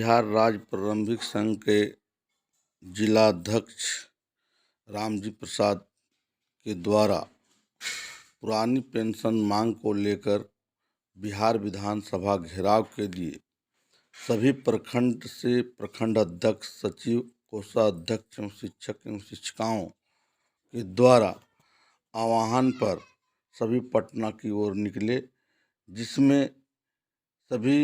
बिहार राज्य प्रारंभिक संघ के जिलाध्यक्ष रामजी प्रसाद के द्वारा पुरानी पेंशन मांग को लेकर बिहार विधानसभा घेराव के लिए सभी प्रखंड से प्रखंड अध्यक्ष, सचिव, कोषाध्यक्ष एवं शिक्षक एवं शिक्षिकाओं के द्वारा आह्वान पर सभी पटना की ओर निकले, जिसमें सभी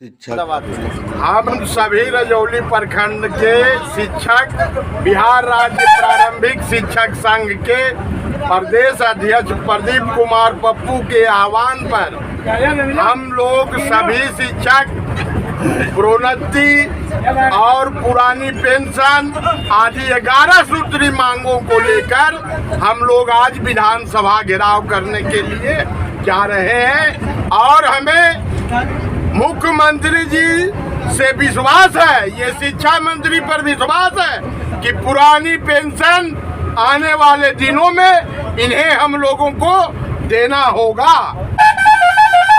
हम सभी रजौली प्रखंड के शिक्षक बिहार राज्य प्रारंभिक शिक्षक संघ के प्रदेश अध्यक्ष प्रदीप कुमार पप्पू के आह्वान पर हम लोग सभी शिक्षक प्रोन्नति और पुरानी पेंशन आदि 11 सूत्री मांगों को लेकर हम लोग आज विधानसभा घेराव करने के लिए जा रहे हैं और हमें मुख्यमंत्री जी से विश्वास है, ये शिक्षा मंत्री पर विश्वास है कि पुरानी पेंशन आने वाले दिनों में इन्हें हम लोगों को देना होगा।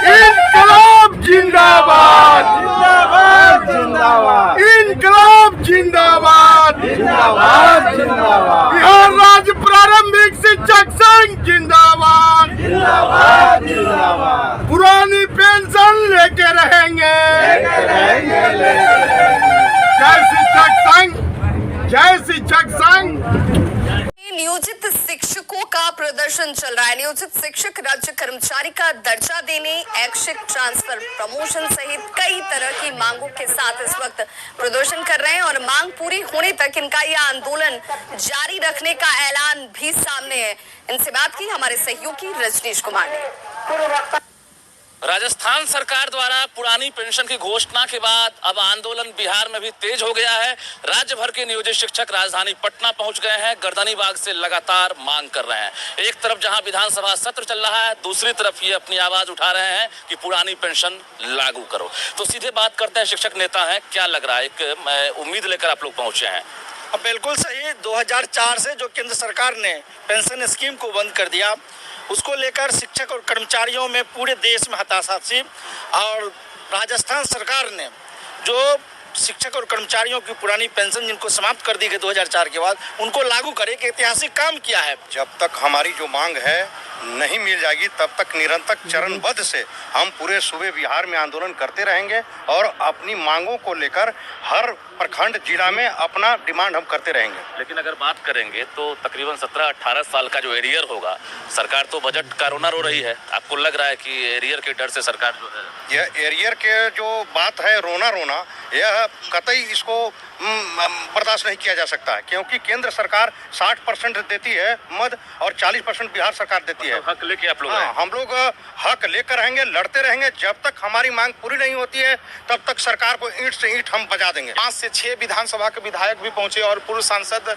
इनकलाब जिंदाबाद, जिंदाबाद, जिंदाबाद, इनकलाब जिंदाबाद, जिंदाबाद, जिंदाबाद, बिहार राज्य प्रारंभिक शिक्षक संघ जिंदाबाद, जिंदाबाद, जिंदाबाद, पुरानी पेंशन लेके रहेंगे, जय शिक्षक संघ, जय शिक्षक संघ। नियोजित शिक्षकों का प्रदर्शन चल रहा है। नियोजित शिक्षक राज्य कर्मचारी का दर्जा देने, ऐच्छिक ट्रांसफर, प्रमोशन सहित कई तरह की मांगों के साथ इस वक्त प्रदर्शन कर रहे हैं और मांग पूरी होने तक इनका यह आंदोलन जारी रखने का ऐलान भी सामने है। इनसे बात की हमारे सहयोगी रजनीश कुमार ने। राजस्थान सरकार द्वारा पुरानी पेंशन की घोषणा के बाद अब आंदोलन बिहार में भी तेज हो गया है। राज्य भर के नियोजित शिक्षक राजधानी पटना पहुंच गए हैं, गर्दनी बाग से लगातार मांग कर रहे हैं। एक तरफ जहां विधानसभा सत्र चल रहा है, दूसरी तरफ ये अपनी आवाज उठा रहे हैं कि पुरानी पेंशन लागू करो। तो सीधे बात करते हैं, शिक्षक नेता हैं, क्या लग रहा है, एक उम्मीद लेकर आप लोग पहुंचे हैं? बिल्कुल सही। 2004 से जो केंद्र सरकार ने पेंशन स्कीम को बंद कर दिया, उसको लेकर शिक्षक और कर्मचारियों में पूरे देश में हताशा थी और राजस्थान सरकार ने जो शिक्षक और कर्मचारियों की पुरानी पेंशन जिनको समाप्त कर दी गई 2004 के बाद, उनको लागू करे कि ऐतिहासिक काम किया है। जब तक हमारी जो मांग है नहीं मिल जाएगी, तब तक निरंतर चरणबद्ध से हम पूरे सूबे बिहार में आंदोलन करते रहेंगे और अपनी मांगों को लेकर हर प्रखंड जिला में अपना डिमांड हम करते रहेंगे। लेकिन अगर बात करेंगे तो तकरीबन 17-18 साल का जो एरियर होगा, सरकार तो बजट का रोना रो रही है। आपको लग रहा है कि एरियर के डर से सरकार जो है, यह एरियर के जो बात है रोना रोना, यह कतई इसको बर्दाश्त नहीं किया जा सकता है, क्योंकि केंद्र सरकार 60% देती है मद और 40% बिहार सरकार देती है। हक लेके आप लोग हम लोग हक लेकर रहेंगे, लड़ते रहेंगे। जब तक हमारी मांग पूरी नहीं होती है, तब तक सरकार को ईंट से ईंट हम बजा देंगे। 5 से 6 विधानसभा के विधायक भी पहुंचे और पूर्व सांसद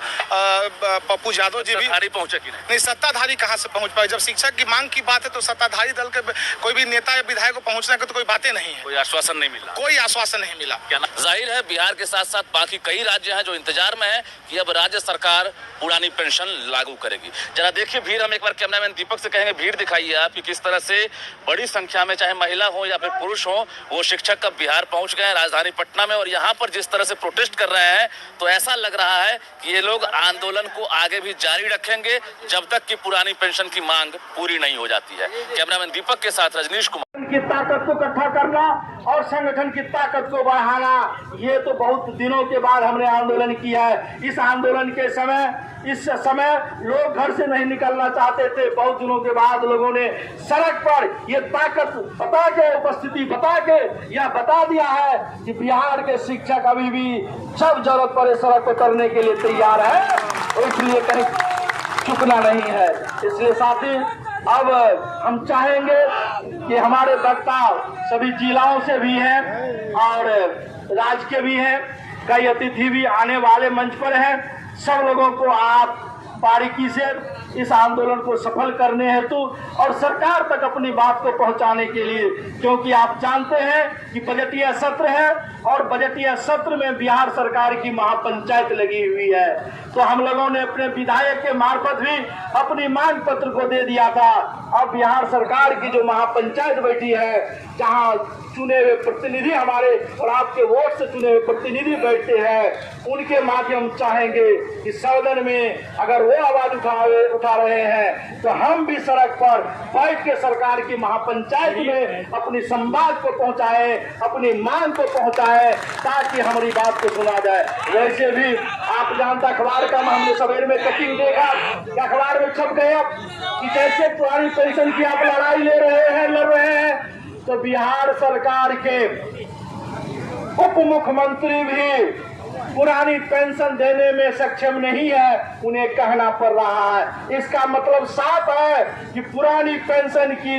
पप्पू यादव जी भी पहुंचे कि नहीं। सत्ताधारी कहां से पहुंच पाए? जब शिक्षक की मांग की बात है तो सत्ताधारी दल के कोई भी नेता या विधायक को पहुंचने की तो कोई बातें नहीं है, कोई आश्वासन नहीं मिला, कोई आश्वासन नहीं मिला। क्या जाहिर है बिहार के साथ साथ बाकी कई राज्य हैं जो इंतजार में है कि अब राज्य सरकार पुरानी पेंशन लागू करेगी। जरा देखिए भीड़, हम एक बार कैमरामैन दीपक से कहेंगे भीड़ दिखाइए आप कि किस तरह से बड़ी संख्या में चाहे महिला हो या फिर पुरुष हो, वो शिक्षक अब बिहार पहुंच गए हैं, राजधानी पटना में, और यहाँ पर जिस तरह से प्रोटेस्ट कर रहे हैं तो ऐसा लग रहा है कि ये लोग आंदोलन को आगे भी जारी रखेंगे जब तक कि पुरानी पेंशन की मांग पूरी नहीं हो जाती है। कैमरामैन दीपक के साथ रजनीश कुमार। की ताकत को इकट्ठा करना और संगठन की ताकत को बढ़ाना, ये तो बहुत दिनों के बाद हमने आंदोलन किया है। इस आंदोलन के इस समय लोग घर से नहीं निकलना चाहते थे। बहुत दिनों के बाद लोगों ने सड़क पर ये ताकत बता के, उपस्थिति बता के यह बता दिया है कि बिहार के शिक्षक अभी भी जब जरूरत पड़े सड़क पर करने के लिए तैयार है, और इसलिए कहीं चुकना नहीं है। इसलिए साथी, अब हम चाहेंगे कि हमारे वक्ता सभी जिलाओं से भी हैं और राज्य के भी हैं, कई अतिथि भी आने वाले मंच पर हैं। सब लोगों को आप बारीकी से इस आंदोलन को सफल करने हेतु और सरकार तक अपनी बात को पहुंचाने के लिए, क्योंकि आप जानते हैं कि बजटीय सत्र है और बजटीय सत्र में बिहार सरकार की महापंचायत लगी हुई है। तो हम लोगों ने अपने विधायक के मार्फत भी अपनी मांग पत्र को दे दिया था। अब बिहार सरकार की जो महापंचायत बैठी है, जहां चुने हुए प्रतिनिधि हमारे और आपके वोट से चुने हुए प्रतिनिधि बैठते हैं, उनके माध्यम चाहेंगे कि सदन में अगर वो आवाज उठा रहे हैं तो हम भी सड़क पर बैठ के सरकार की महापंचायत में अपनी संवाद को पहुंचाए, अपनी मांग को पहुंचाए, ताकि हमारी बात को सुना जाए। वैसे भी आप जानता, अखबार का हमने सवेरे में कटिंग देखा, अखबार में छप गया कि जैसे पुरानी पेंशन की आप लड़ रहे हैं, तो बिहार सरकार के उप मुख्यमंत्री भी पुरानी पेंशन देने में सक्षम नहीं है, उन्हें कहना पड़ रहा है। इसका मतलब साफ है कि पुरानी पेंशन की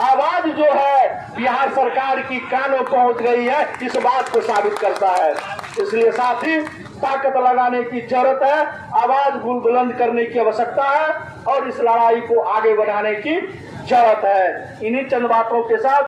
आवाज जो है बिहार सरकार की कानों पहुंच गई है, इस बात को साबित करता है। इसलिए साथी, ताकत लगाने की जरूरत है, आवाज बुलंद करने की आवश्यकता है और इस लड़ाई को आगे बढ़ाने की जरूरत है। इन्हीं चंद बातों के साथ